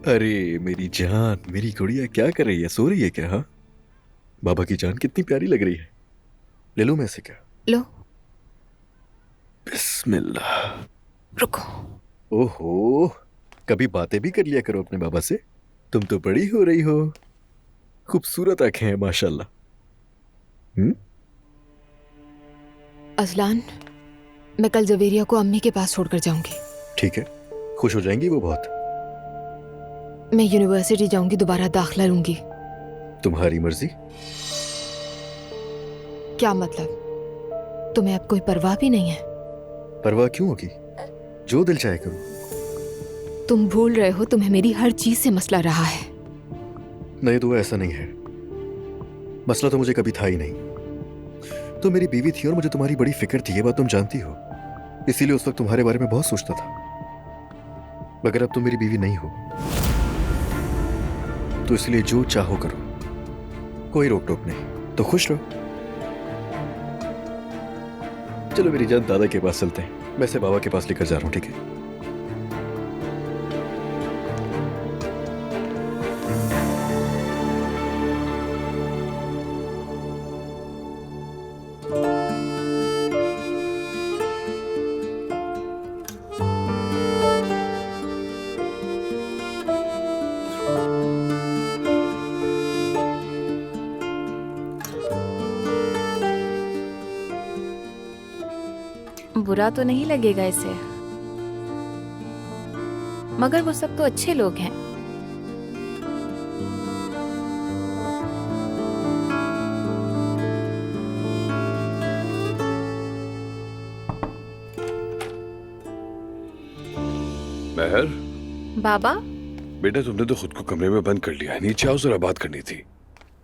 अरे मेरी जान, मेरी गुड़िया क्या कर रही है? सो रही है क्या? हाँ, बाबा की जान कितनी प्यारी लग रही है। ले लूं मैं से क्या? लो। बिस्मिल्लाह। रुको। ओहो, कभी बातें भी कर लिया करो अपने बाबा से। तुम तो बड़ी हो रही हो। खूबसूरत आंखें हैं माशाल्लाह। हम्म। अजलान, मैं कल जवेरिया को अम्मी के पास छोड़कर जाऊंगी। ठीक है, खुश हो जाएंगी वो बहुत। मैं यूनिवर्सिटी जाऊंगी, दोबारा दाखिला लूंगी। तुम्हारी मर्जी। क्या मतलब? तुम्हें अब कोई परवाह भी नहीं है? परवाह क्यों होगी? जो दिल चाहे करो। तुम भूल रहे हो तुम्हें मेरी हर चीज से मसला रहा है। नहीं तो ऐसा नहीं है। मसला तो मुझे कभी था ही नहीं। तो मेरी बीवी थी और मुझे तुम्हारी बड़ी फिक्र थी, ये बात तुम जानती हो। इसीलिए उस वक्त तुम्हारे बारे में बहुत सोचता था। मगर अब तुम मेरी बीवी नहीं हो, तो इसलिए जो चाहो करो, कोई रोक टोक नहीं। तो खुश रहो। चलो मेरी जान, दादा के पास चलते हैं। मैं इसे बाबा के पास लेकर जा रहा हूं, ठीक है? बुरा तो नहीं लगेगा इसे, मगर वो सब तो अच्छे लोग हैं। महर, बाबा, बेटा तुमने तो खुद को कमरे में बंद कर लिया है। नीचे आओ, जरा बात करनी थी।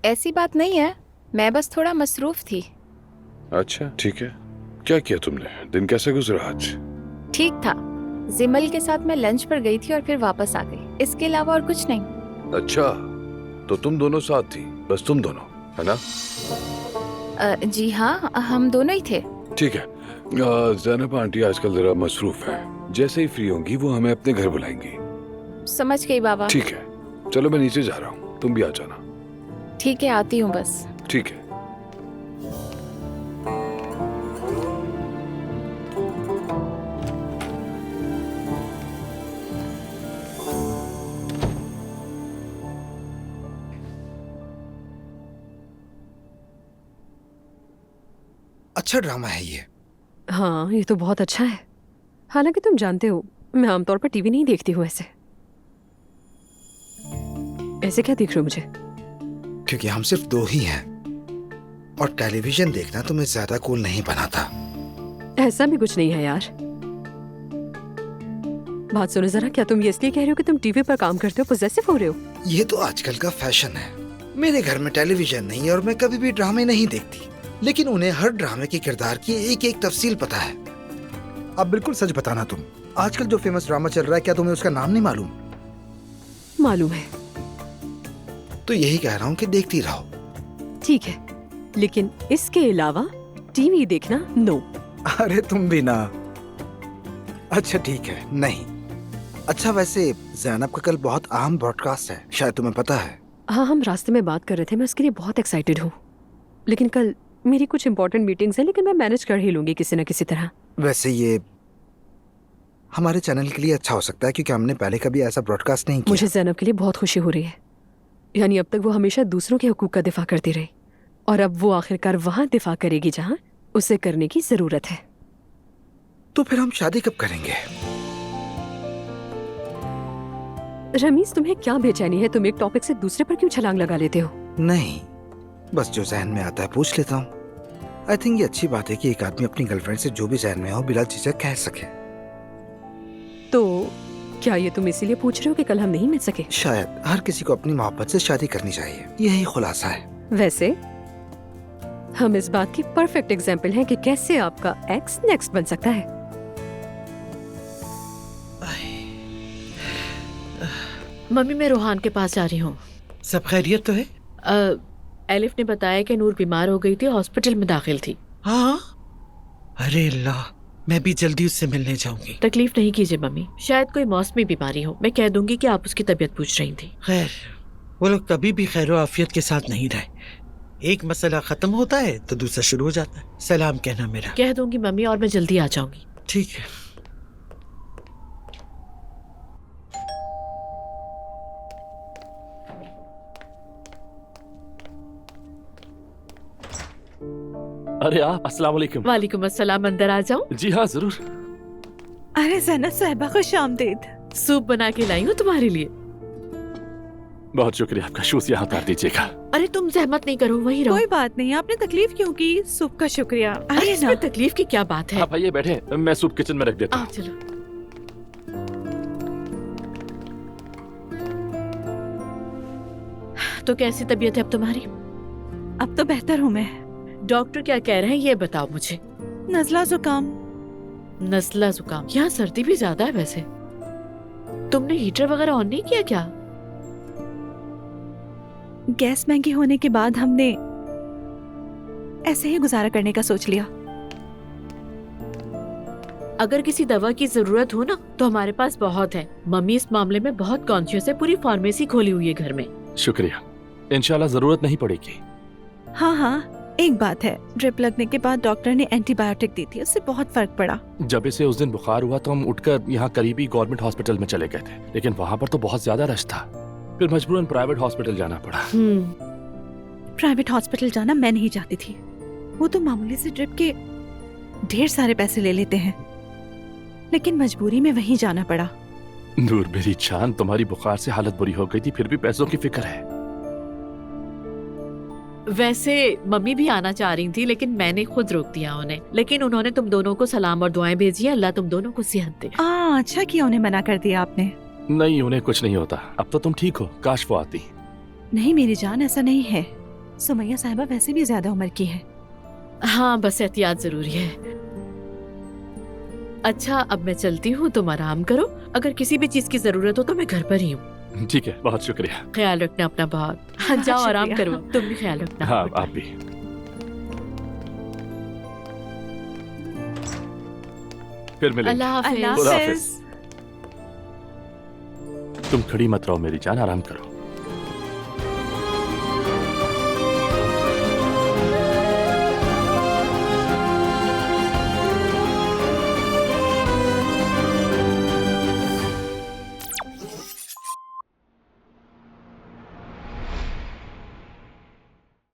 ऐसी बात नहीं है, मैं बस थोड़ा मसरूफ थी। अच्छा ठीक है। क्या किया तुमने? दिन कैसे गुजरा आज? ठीक था। जिमल के साथ मैं लंच पर गई थी और फिर वापस आ गई। इसके अलावा और कुछ नहीं। अच्छा, तो तुम दोनों साथ थी? बस तुम दोनों, है ना? जी हाँ, हम दोनों ही थे। ठीक है। ज़ैनब आंटी आजकल जरा मसरूफ है। जैसे ही फ्री होंगी वो हमें अपने घर बुलाएंगी। समझ गई बाबा। ठीक है, चलो मैं नीचे जा रहा हूँ, तुम भी आ जाना। ठीक है, आती हूँ बस। ठीक है। अच्छा ड्रामा है ये। हाँ, ये तो बहुत अच्छा है। हालांकि तुम जानते हो मैं आमतौर पर टीवी नहीं देखती हूँ। ऐसे ऐसे क्या देख रहे हो मुझे? क्योंकि हम सिर्फ दो ही हैं और टेलीविजन देखना तुम्हें ज्यादा कूल नहीं बनाता। ऐसा भी कुछ नहीं है यार। बात सुनो जरा, क्या तुम ये इसलिए कह रहे हो कि तुम टीवी पर काम करते हो, पोजेसिव हो रहे हो? ये तो आजकल का फैशन है। मेरे घर में टेलीविजन नहीं है और मैं कभी भी ड्रामे नहीं देखती, लेकिन उन्हें हर ड्रामे के किरदार की एक एक तफसील पता है। अब बिल्कुल सच बताना, तुम आजकल जो फेमस ड्रामा चल रहा है, क्या तुम्हें उसका नाम नहीं मालूम? मालूम है। तो यही कह रहा हूँ कि देखती रहो। ठीक है, लेकिन इसके अलावा टीवी देखना नो। अरे तुम भी ना। अच्छा ठीक है, नहीं। अच्छा वैसे ज़ैनब का कल बहुत अहम ब्रॉडकास्ट है, शायद तुम्हें पता है। हाँ, हम रास्ते में बात कर रहे थे, मैं उसके लिए बहुत एक्साइटेड हूँ। लेकिन कल मेरी कुछ इंपॉर्टेंट मीटिंग्स हैं, लेकिन मैं मैनेज कर ही लूंगी किसी न किसी तरह। वैसे ये हमारे चैनल के लिए अच्छा हो सकता है, क्योंकि हमने पहले कभी ऐसा ब्रॉडकास्ट नहीं किया। मुझे ज़ैनब के लिए बहुत खुशी हो रही है। यानी अब तक वो हमेशा दूसरों के हुकूक का दिफा करती रही, और अब वो आखिरकार वहां दिफा करेगी जहां उसे करने की जरूरत है। तो फिर हम शादी कब करेंगे? रमीज, तुम्हें क्या बेचैनी है? तुम एक टॉपिक से दूसरे पर क्यों छलांग लगा लेते हो? नहीं, बस जो जहन में आता है पूछ लेता हूँ। आई थिंक ये अच्छी बात है कि एक आदमी अपनी गर्लफ्रेंड से जो भी जहन में हो बिला झिझक कह सके। तो क्या ये तुम इसीलिए पूछ रहे हो कि कल हम नहीं मिल सके? शायद हर किसी को अपनी मोहब्बत से शादी करनी चाहिए, यही खुलासा है। वैसे हम इस बात की परफेक्ट एग्जाम्पल हैं कि कैसे आपका एक्स नेक्स्ट बन सकता है। मम्मी, मैं रोहान के पास जा रही हूँ। सब खैरियत तो है? एलिफ ने बताया कि नूर बीमार हो गई थी, हॉस्पिटल में दाखिल थी। हाँ। अरे अल्लाह, मैं भी जल्दी उससे मिलने जाऊंगी। तकलीफ नहीं कीजिए मम्मी, शायद कोई मौसमी बीमारी हो। मैं कह दूंगी कि आप उसकी तबीयत पूछ रही थी। खैर, वो लोग कभी भी खैर आफियत के साथ नहीं रहे। एक मसला खत्म होता है तो दूसरा शुरू हो जाता है। सलाम कहना मेरा। कह दूंगी मम्मी, और मैं जल्दी आ जाऊंगी। ठीक है। अरे आप, अस्सलाम वालेकुम। वालेकुम अस्सलाम, अंदर आ जाऊं? जी हाँ, जरूर। अरे ज़ैनब साहिबा, खुश आमदीद। सूप बना के लाई हूँ तुम्हारे लिए। बहुत शुक्रिया आपका। शूज यहाँ उतार दीजिएगा। अरे तुम जहमत नहीं करो, वही रहो। कोई बात नहीं, आपने तकलीफ क्यों की? सूप का शुक्रिया। अरे अरे इसमें तकलीफ की क्या बात है? आप आइए, बैठे। मैं सूप किचन में रख देता आओ हूँ। चलो। तो कैसी तबीयत है अब तुम्हारी? अब तो बेहतर हूँ मैं। डॉक्टर क्या कह रहे हैं ये बताओ मुझे। नज़ला जुकाम। नज़ला जुकाम? यहाँ सर्दी भी ज्यादा है वैसे। तुमने हीटर वगैरह ऑन नहीं किया क्या? गैस महंगी होने के बाद हमने ऐसे ही गुजारा करने का सोच लिया। अगर किसी दवा की जरूरत हो ना तो हमारे पास बहुत है। मम्मी इस मामले में बहुत कॉन्शियस है, पूरी फार्मेसी खोली हुई है घर में। शुक्रिया, इंशाल्लाह जरूरत नहीं पड़ेगी। हाँ हाँ, एक बात है, ड्रिप लगने के बाद डॉक्टर ने एंटीबायोटिक दी थी, उससे बहुत फर्क पड़ा। जब इसे उस दिन बुखार हुआ तो हम उठकर यहाँ करीबी गवर्नमेंट हॉस्पिटल में चले गए थे, लेकिन वहाँ पर तो बहुत ज्यादा रश था। फिर मजबूरन प्राइवेट हॉस्पिटल जाना पड़ा। प्राइवेट हॉस्पिटल जाना मैं नहीं चाहती थी। वो तो मामूली से ड्रिप के ढेर सारे पैसे ले लेते हैं, लेकिन मजबूरी में वहीं जाना पड़ा। नूर मेरी जान, तुम्हारी बुखार से हालत बुरी हो गई थी, फिर भी पैसों की फिक्र है। वैसे मम्मी भी आना चाह रही थी, लेकिन मैंने खुद रोक दिया उन्हें। लेकिन उन्होंने तुम दोनों को सलाम और दुआएं भेजी है। अल्लाह तुम दोनों को सेहत दे। अच्छा किया उन्हें मना कर दिया आपने। नहीं, उन्हें कुछ नहीं होता। अब तो तुम ठीक हो, काश वो आती। नहीं मेरी जान, ऐसा नहीं है। सुमैया साहिबा वैसे भी ज्यादा उम्र की है। हाँ, बस एहतियात जरूरी है। अच्छा, अब मैं चलती हूँ, तुम आराम करो। अगर किसी भी चीज की जरूरत हो तो मैं घर पर ही हूँ। ठीक है, बहुत शुक्रिया। ख्याल रखना अपना बहुत। हाँ, जाओ आराम शुक्रिया। करो। तुम भी ख्याल रखना। हाँ, आप भी। फिर मिलेंगे। अल्लाह हाफिज। अल्लाह खुदा हाफिज। हाफिज। तुम खड़ी मत रहो मेरी जान, आराम करो।